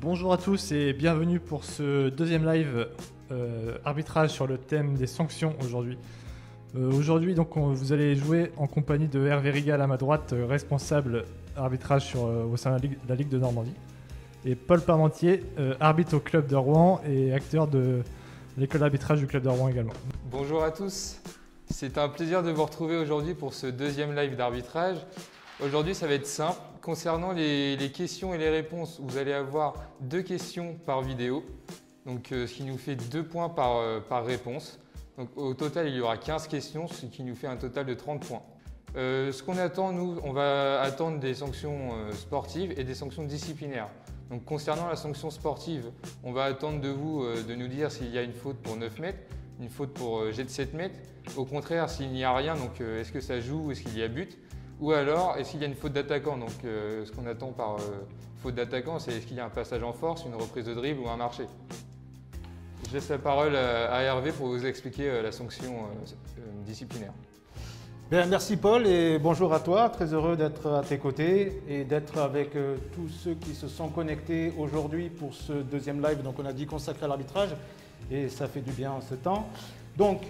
Bonjour à tous et bienvenue pour ce deuxième live arbitrage sur le thème des sanctions aujourd'hui. Aujourd'hui, vous allez jouer en compagnie de Hervé Rigal à ma droite, responsable arbitrage au sein de la Ligue de Normandie, et Paul Parmentier, arbitre au club de Rouen et acteur de l'école d'arbitrage du club de Rouen également. Bonjour à tous, c'est un plaisir de vous retrouver aujourd'hui pour ce deuxième live d'arbitrage. Aujourd'hui, ça va être simple. Concernant les questions et les réponses, vous allez avoir 2 questions par vidéo, donc, ce qui nous fait 2 points par réponse. Donc, au total, il y aura 15 questions, ce qui nous fait un total de 30 points. Ce qu'on attend, nous, on va attendre des sanctions sportives et des sanctions disciplinaires. Donc, concernant la sanction sportive, on va attendre de vous de nous dire s'il y a une faute pour 9 mètres, une faute pour jet de 7 mètres. Au contraire, s'il n'y a rien, donc est-ce que ça joue ou est-ce qu'il y a but? Ou alors, est-ce qu'il y a une faute d'attaquant? Donc, ce qu'on attend par faute d'attaquant, c'est est-ce qu'il y a un passage en force, une reprise de dribble ou un marché? Je laisse la parole à Hervé pour vous expliquer la sanction disciplinaire. Bien, merci Paul et bonjour à toi. Très heureux d'être à tes côtés et d'être avec tous ceux qui se sont connectés aujourd'hui pour ce deuxième live. Donc, on a dit consacré à l'arbitrage et ça fait du bien en ce temps. Donc,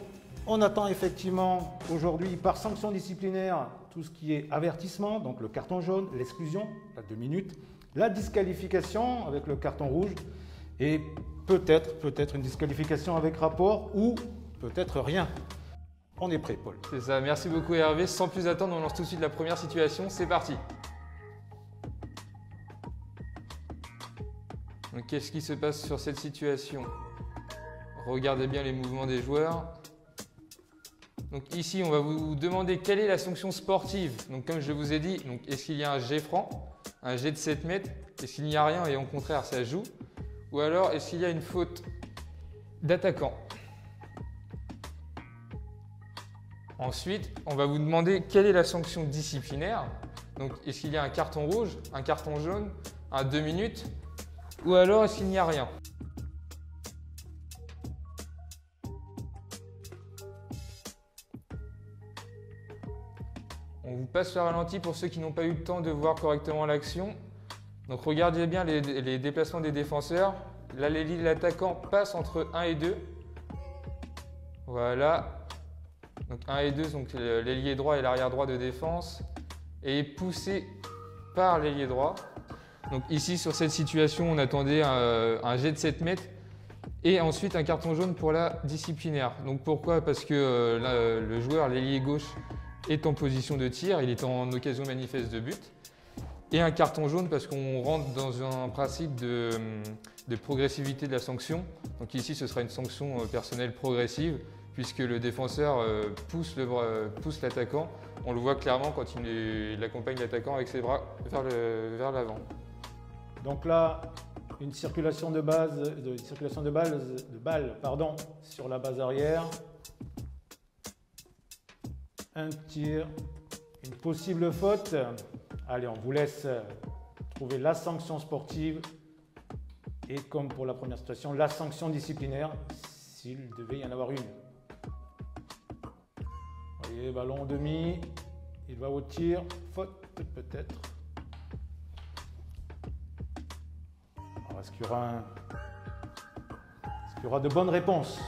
on attend effectivement aujourd'hui par sanction disciplinaire tout ce qui est avertissement, donc le carton jaune, l'exclusion, la 2 minutes, la disqualification avec le carton rouge et peut-être une disqualification avec rapport ou peut-être rien. On est prêt, Paul. C'est ça, merci beaucoup Hervé. Sans plus attendre, on lance tout de suite la première situation. C'est parti. Donc, qu'est-ce qui se passe sur cette situation? Regardez bien les mouvements des joueurs. Donc ici, on va vous demander quelle est la sanction sportive. Donc comme je vous ai dit, est-ce qu'il y a un jet franc, un jet de 7 mètres? Est-ce qu'il n'y a rien et au contraire ça joue? Ou alors est-ce qu'il y a une faute d'attaquant? Ensuite, on va vous demander quelle est la sanction disciplinaire. Donc est-ce qu'il y a un carton rouge, un carton jaune, un 2 minutes? Ou alors est-ce qu'il n'y a rien? On vous passe le ralenti pour ceux qui n'ont pas eu le temps de voir correctement l'action. Donc regardez bien les déplacements des défenseurs. Là, l'attaquant passe entre 1 et 2. Voilà. Donc 1 et 2, donc l'ailier droit et l'arrière droit de défense. Et est poussé par l'ailier droit. Donc ici, sur cette situation, on attendait un jet de 7 mètres. Et ensuite un carton jaune pour la disciplinaire. Donc pourquoi? Parce que le joueur, l'ailier gauche, est en position de tir, il est en occasion manifeste de but. Et un carton jaune parce qu'on rentre dans un principe de progressivité de la sanction. Donc ici, ce sera une sanction personnelle progressive puisque le défenseur pousse l'attaquant. On le voit clairement quand il accompagne l'attaquant avec ses bras vers l'avant. Donc là, une circulation de balle sur la base arrière. Un tir, une possible faute. Allez, on vous laisse trouver la sanction sportive et comme pour la première situation, la sanction disciplinaire s'il devait y en avoir une. Vous voyez, ballon en demi, il va au tir, faute peut-être. Alors, est-ce qu'il y aura de bonnes réponses?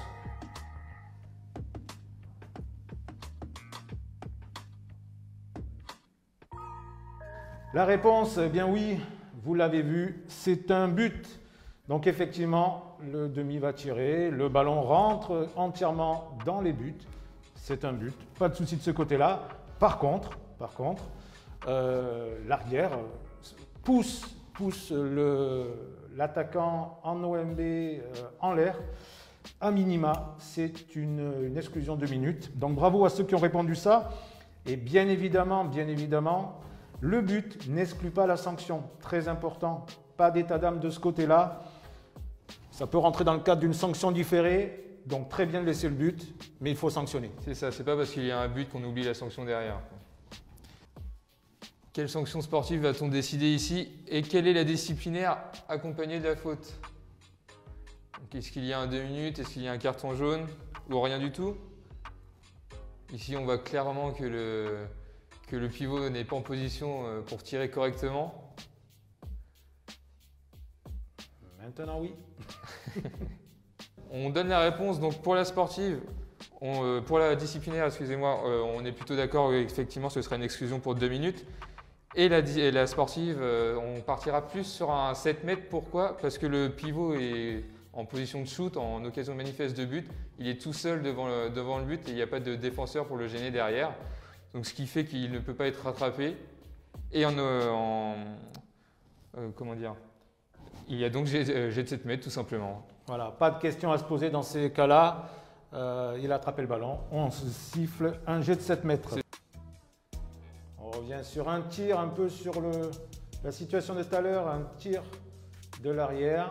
La réponse, eh bien oui, vous l'avez vu, c'est un but. Donc effectivement, le demi va tirer, le ballon rentre entièrement dans les buts. C'est un but, pas de souci de ce côté-là. Par contre, l'arrière pousse l'attaquant en OMB en l'air. À minima, c'est une exclusion de minutes. Donc bravo à ceux qui ont répondu ça. Et bien évidemment, le but n'exclut pas la sanction, très important, pas d'état d'âme de ce côté-là. Ça peut rentrer dans le cadre d'une sanction différée, donc très bien de laisser le but, mais il faut sanctionner. C'est ça, c'est pas parce qu'il y a un but qu'on oublie la sanction derrière. Quelle sanction sportive va-t-on décider ici? Et quelle est la disciplinaire accompagnée de la faute? Est-ce qu'il y a un 2 minutes? Est-ce qu'il y a un carton jaune? Ou rien du tout? Ici, on voit clairement que le pivot n'est pas en position pour tirer correctement. Maintenant, oui. On donne la réponse donc pour la sportive, pour la disciplinaire, excusez-moi, on est plutôt d'accord, effectivement ce sera une exclusion pour 2 minutes. Et la sportive, on partira plus sur un 7 mètres. Pourquoi? Parce que le pivot est en position de shoot, en occasion manifeste de but. Il est tout seul devant le but et il n'y a pas de défenseur pour le gêner derrière. Donc ce qui fait qu'il ne peut pas être rattrapé. Et comment dire? Il y a donc jet de 7 mètres tout simplement. Voilà, pas de question à se poser dans ces cas-là. Il a attrapé le ballon, on se siffle un jet de 7 mètres. On revient sur un tir, un peu sur la situation de tout à l'heure, un tir de l'arrière.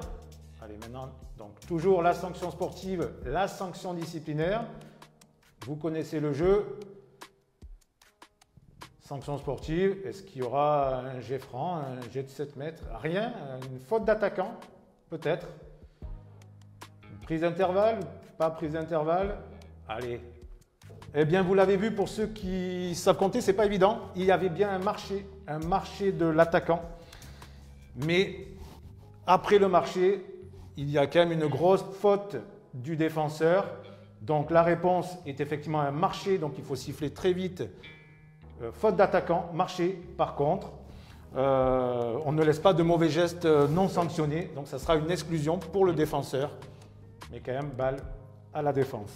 Allez, maintenant, donc toujours la sanction sportive, la sanction disciplinaire. Vous connaissez le jeu. Sanction sportive, est-ce qu'il y aura un jet franc, un jet de 7 mètres? Rien, une faute d'attaquant, peut-être. Une prise d'intervalle, pas prise d'intervalle. Allez. Eh bien, vous l'avez vu, pour ceux qui savent compter, c'est pas évident. Il y avait bien un marché de l'attaquant. Mais après le marché, il y a quand même une grosse faute du défenseur. Donc la réponse est effectivement un marché, donc il faut siffler très vite. Faute d'attaquant, marché par contre. On ne laisse pas de mauvais gestes non sanctionnés, donc ça sera une exclusion pour le défenseur. Mais quand même, balle à la défense.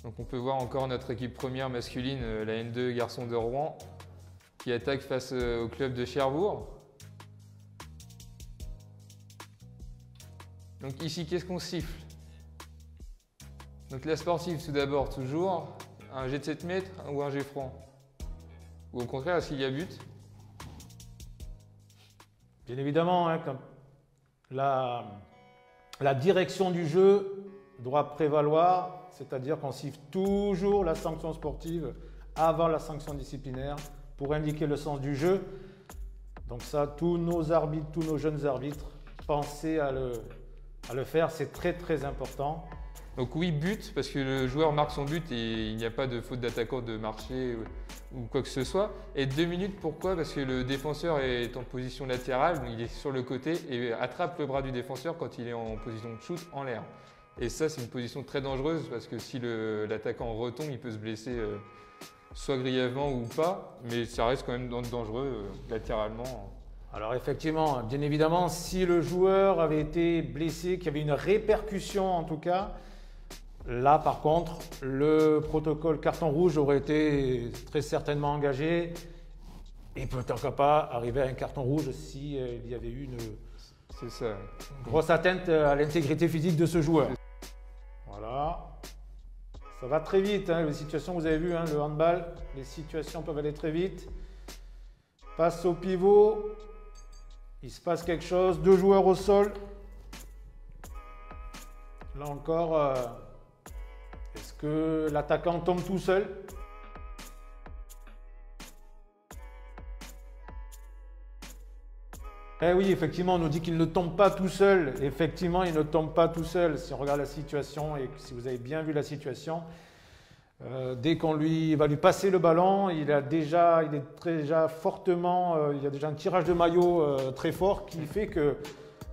Donc on peut voir encore notre équipe première masculine, la N2 Garçons de Rouen, qui attaque face au club de Cherbourg. Donc ici, qu'est-ce qu'on siffle? Donc la sportive, tout d'abord, toujours un jet de 7 mètres ou un jet franc? Ou au contraire, est-ce qu'il y a but? Bien évidemment, hein, comme la direction du jeu doit prévaloir, c'est-à-dire qu'on siffle toujours la sanction sportive avant la sanction disciplinaire pour indiquer le sens du jeu. Donc ça, tous nos arbitres, tous nos jeunes arbitres, pensez à le faire, c'est très très important. Donc oui, but, parce que le joueur marque son but et il n'y a pas de faute d'attaquant de marché ou quoi que ce soit. Et 2 minutes, pourquoi? Parce que le défenseur est en position latérale, il est sur le côté et attrape le bras du défenseur quand il est en position de shoot en l'air. Et ça, c'est une position très dangereuse parce que si l'attaquant retombe, il peut se blesser soit grièvement ou pas, mais ça reste quand même dangereux latéralement. Alors effectivement, bien évidemment, si le joueur avait été blessé, qu'il y avait une répercussion en tout cas, là par contre, le protocole carton rouge aurait été très certainement engagé et peut-être pas arriver à un carton rouge si il y avait eu une grosse atteinte à l'intégrité physique de ce joueur. Voilà. Ça va très vite, hein, les situations, vous avez vu, hein, le handball, les situations peuvent aller très vite. Passe au pivot, il se passe quelque chose, 2 joueurs au sol. Là encore, est-ce que l'attaquant tombe tout seul? Eh oui, effectivement, on nous dit qu'il ne tombe pas tout seul. Effectivement, il ne tombe pas tout seul. Si on regarde la situation et si vous avez bien vu la situation, dès qu'on va lui passer le ballon, il est déjà fortement, il y a déjà un tirage de maillot très fort qui fait que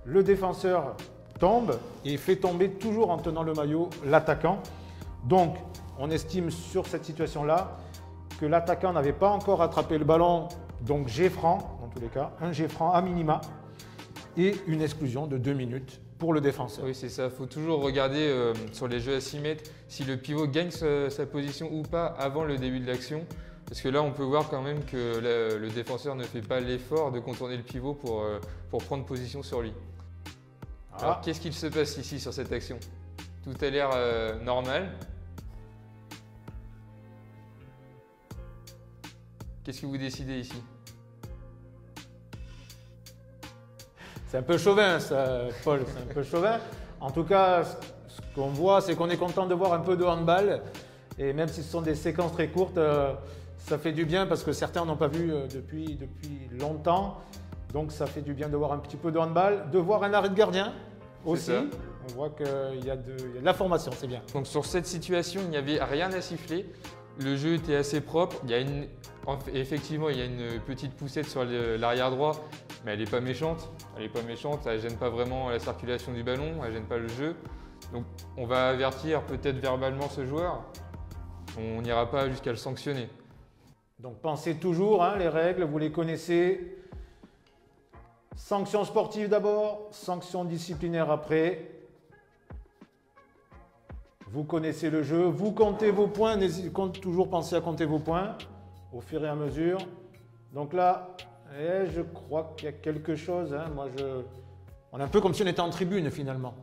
le défenseur tombe et fait tomber toujours en tenant le maillot l'attaquant. Donc, on estime sur cette situation-là que l'attaquant n'avait pas encore attrapé le ballon, donc jet franc, dans tous les cas, un jet franc à minima et une exclusion de 2 minutes pour le défenseur. Oui, c'est ça. Il faut toujours regarder sur les jeux à 6 mètres si le pivot gagne sa position ou pas avant le début de l'action. Parce que là, on peut voir quand même que le défenseur ne fait pas l'effort de contourner le pivot pour prendre position sur lui. Alors, qu'est-ce qu'il se passe ici sur cette action? Tout a l'air normal. Qu'est-ce que vous décidez ici? C'est un peu chauvin, ça, Paul, c'est un peu chauvin. En tout cas, ce qu'on voit, c'est qu'on est content de voir un peu de handball. Et même si ce sont des séquences très courtes, ça fait du bien parce que certains n'ont pas vu depuis longtemps. Donc ça fait du bien de voir un petit peu de handball, de voir un arrêt de gardien aussi. On voit qu'il y a de la c'est bien. Donc sur cette situation, il n'y avait rien à siffler. Le jeu était assez propre. Effectivement, il y a une petite poussette sur l'arrière droit mais elle n'est pas méchante. Elle n'est pas méchante, elle ne gêne pas vraiment la circulation du ballon, elle ne gêne pas le jeu. Donc on va avertir peut-être verbalement ce joueur. On n'ira pas jusqu'à le sanctionner. Donc pensez toujours, hein, les règles, vous les connaissez. Sanction sportive d'abord, sanction disciplinaire après. Vous connaissez le jeu, vous comptez vos points, toujours penser à compter vos points au fur et à mesure. Donc là, je crois qu'il y a quelque chose. Hein, on est un peu comme si on était en tribune finalement.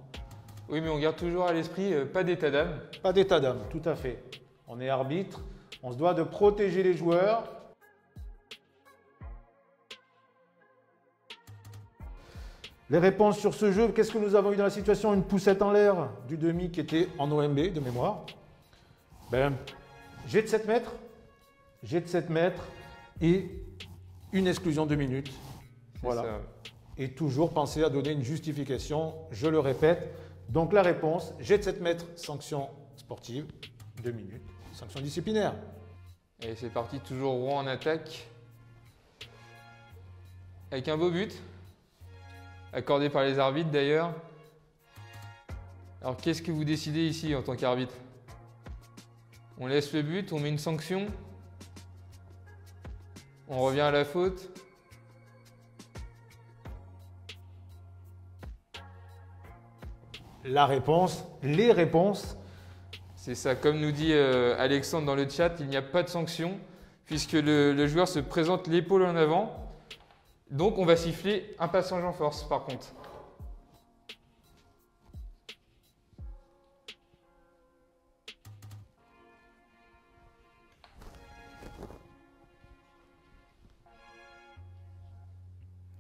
Oui, mais on garde toujours à l'esprit, pas d'état d'âme. Pas d'état d'âme, tout à fait. On est arbitre, on se doit de protéger les joueurs. Les réponses sur ce jeu, qu'est-ce que nous avons eu dans la situation? Une poussette en l'air du demi qui était en OMB de mémoire. Jet de 7 mètres, jet de 7 mètres et une exclusion de minutes. Voilà. Ça. Et toujours penser à donner une justification, je le répète. Donc la réponse, jet de 7 mètres, sanction sportive, 2 minutes, sanction disciplinaire. Et c'est parti, toujours Rouen en attaque. Avec un beau but, accordé par les arbitres d'ailleurs. Alors qu'est-ce que vous décidez ici en tant qu'arbitre? On laisse le but, on met une sanction, on revient à la faute. La réponse, les réponses. C'est ça, comme nous dit Alexandre dans le chat, il n'y a pas de sanction puisque le joueur se présente l'épaule en avant. Donc on va siffler un passage en force par contre.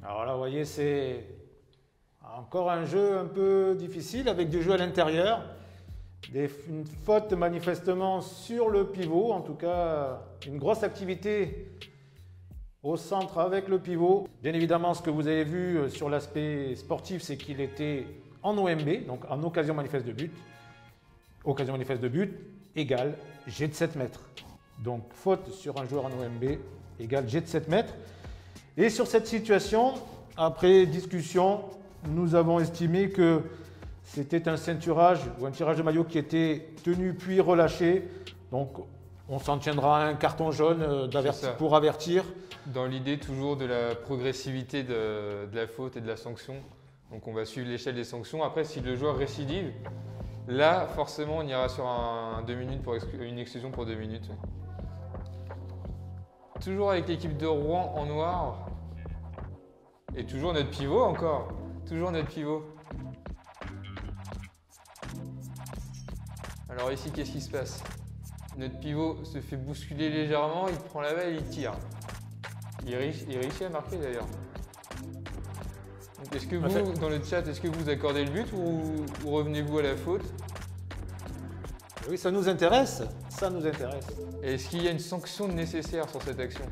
Alors là, vous voyez, c'est encore un jeu un peu difficile avec du jeu à l'intérieur. Une faute manifestement sur le pivot, en tout cas une grosse activité au centre avec le pivot. Bien évidemment, ce que vous avez vu sur l'aspect sportif, c'est qu'il était en OMB, donc en occasion manifeste de but. Occasion manifeste de but égale jet de 7 mètres. Donc faute sur un joueur en OMB égale jet de 7 mètres. Et sur cette situation, après discussion, nous avons estimé que c'était un ceinturage ou un tirage de maillot qui était tenu puis relâché. Donc on s'en tiendra à un carton jaune pour avertir. Dans l'idée toujours de la progressivité de la faute et de la sanction. Donc on va suivre l'échelle des sanctions. Après, si le joueur récidive, là forcément on ira sur un 2 minutes pour une exclusion pour 2 minutes. Toujours avec l'équipe de Rouen en noir. Et toujours notre pivot encore. Toujours notre pivot. Alors ici, qu'est-ce qui se passe? Notre pivot se fait bousculer légèrement, il prend la balle et il tire. Il réussit à marquer d'ailleurs. Est-ce que vous, dans le chat, est-ce que vous accordez le but ou revenez-vous à la faute? Oui, ça nous intéresse. Ça nous intéresse. Est-ce qu'il y a une sanction nécessaire sur cette action?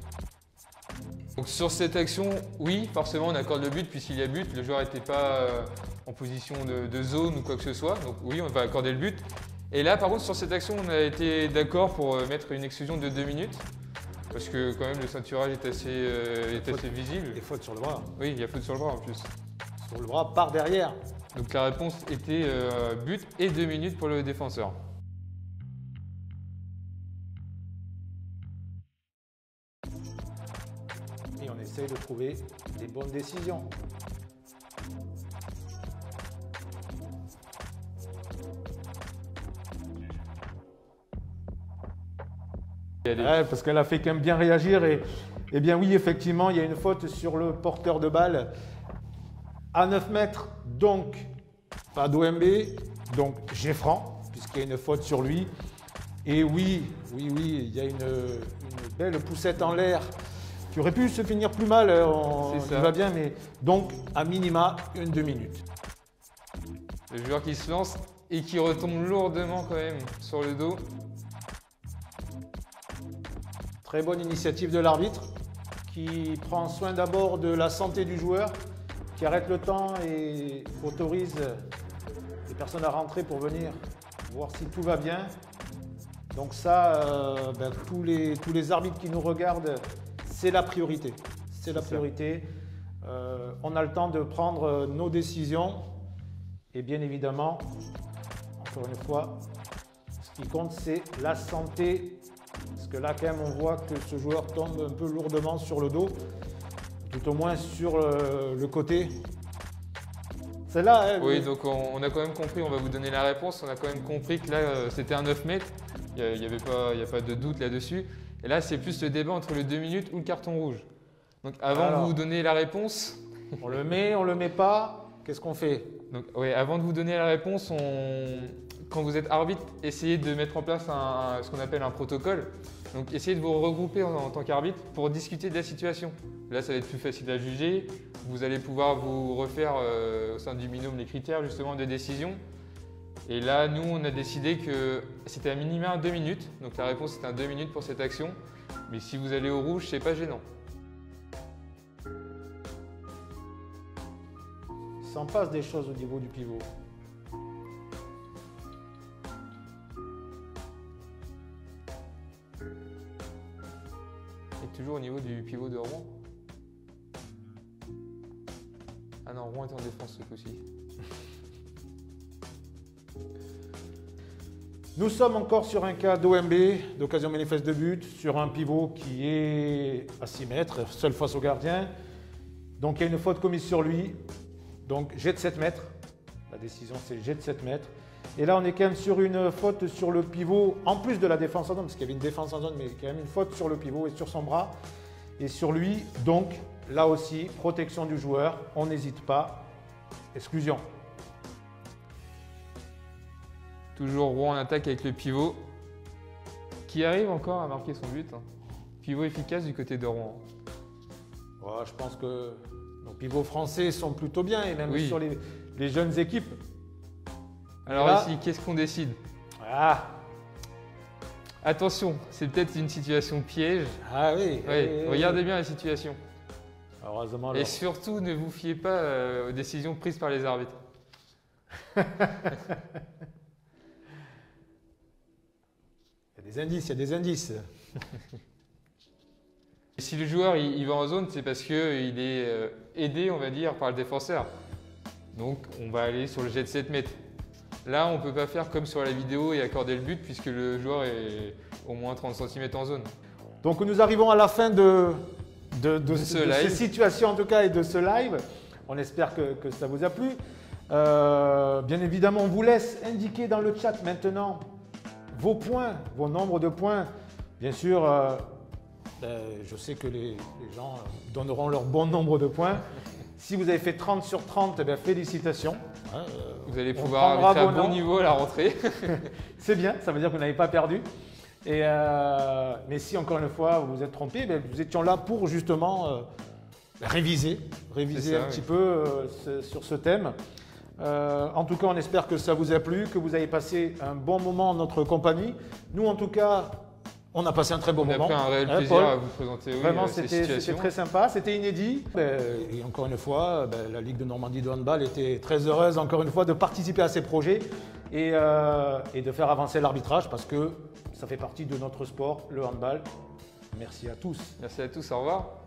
Donc sur cette action, oui, forcément on accorde le but puisqu'il y a but. Le joueur n'était pas en position de zone ou quoi que ce soit. Donc oui, on va accorder le but. Et là, par contre, sur cette action, on a été d'accord pour mettre une exclusion de 2 minutes. Parce que quand même, le ceinturage est assez visible. Il y a faute sur le bras. Oui, il y a faute sur le bras en plus. Sur le bras par derrière. Donc la réponse était but et 2 minutes pour le défenseur. Et on essaye de trouver des bonnes décisions. Ouais, parce qu'elle a fait quand même bien réagir et bien oui, effectivement, il y a une faute sur le porteur de balle à 9 mètres, donc pas d'OMB, donc Geffran, puisqu'il y a une faute sur lui. Et oui, il y a une belle poussette en l'air qui aurait pu se finir plus mal, on va bien, mais donc à minima une 2 minutes. Le joueur qui se lance et qui retombe lourdement quand même sur le dos. Très bonne initiative de l'arbitre qui prend soin d'abord de la santé du joueur, qui arrête le temps et autorise les personnes à rentrer pour venir voir si tout va bien. Donc ça, tous les arbitres qui nous regardent, c'est la priorité. C'est la priorité. On a le temps de prendre nos décisions. Et bien évidemment, encore une fois, ce qui compte, c'est la santé. Parce que là, quand même, on voit que ce joueur tombe un peu lourdement sur le dos, tout au moins sur le côté. Celle-là, oui, donc on a quand même compris, on va vous donner la réponse, on a quand même compris que là, c'était un 9 mètres, il n'y a pas de doute là-dessus. Et là, c'est plus le débat entre le 2 minutes ou le carton rouge. Donc avant de vous donner la réponse… on le met pas, qu'est-ce qu'on fait? Donc, oui, avant de vous donner la réponse, quand vous êtes arbitre, essayez de mettre en place ce qu'on appelle un protocole. Donc essayez de vous regrouper en tant qu'arbitre pour discuter de la situation. Là, ça va être plus facile à juger. Vous allez pouvoir vous refaire au sein du binôme les critères justement de décision. Et là, nous, on a décidé que c'était un minimum 2 minutes. Donc la réponse c'était un 2 minutes pour cette action. Mais si vous allez au rouge, c'est pas gênant. Il s'en passe des choses au niveau du pivot. Et toujours au niveau du pivot de Rouen. Ah non, Rouen est en défense ce coup-ci. Nous sommes encore sur un cas d'OMB, d'occasion manifeste de but, sur un pivot qui est à 6 mètres, seul face au gardien. Donc il y a une faute commise sur lui. Donc jet de 7 mètres. La décision c'est jet de 7 mètres. Et là on est quand même sur une faute sur le pivot, en plus de la défense en zone, parce qu'il y avait une défense en zone, mais quand même une faute sur le pivot et sur son bras et sur lui. Donc là aussi, protection du joueur, on n'hésite pas, exclusion. Toujours Rouen en attaque avec le pivot qui arrive encore à marquer son but. Pivot efficace du côté de Rouen. Ouais, je pense que nos pivots français sont plutôt bien, et même sur les jeunes équipes. Alors là, ici, qu'est-ce qu'on décide? Attention, c'est peut-être une situation piège. Ah oui. Regardez bien la situation. Heureusement, alors. Et surtout, ne vous fiez pas aux décisions prises par les arbitres. Il y a des indices. Si le joueur il va en zone, c'est parce qu'il est aidé, on va dire, par le défenseur. Donc, on va aller sur le jet de 7 mètres. Là, on ne peut pas faire comme sur la vidéo et accorder le but puisque le joueur est au moins 30 cm en zone. Donc, nous arrivons à la fin de ces situations en tout cas et de ce live. On espère que ça vous a plu. Bien évidemment, on vous laisse indiquer dans le chat maintenant vos points, vos nombres de points. Bien sûr, je sais que les gens donneront leur bon nombre de points. Si vous avez fait 30 sur 30, eh bien, félicitations. Vous allez pouvoir arbitrer à bon niveau à la rentrée. C'est bien, ça veut dire que vous n'avez pas perdu. Mais si encore une fois vous vous êtes trompé, nous étions là pour justement réviser un petit peu sur ce thème. En tout cas, on espère que ça vous a plu, que vous avez passé un bon moment en notre compagnie. Nous, en tout cas, on a passé un très bon moment. On a pris un réel plaisir à vous présenter Vraiment, ces situations. C'était très sympa, c'était inédit. Et encore une fois, la Ligue de Normandie de handball était très heureuse, encore une fois, de participer à ces projets et de faire avancer l'arbitrage parce que ça fait partie de notre sport, le handball. Merci à tous. Merci à tous, au revoir.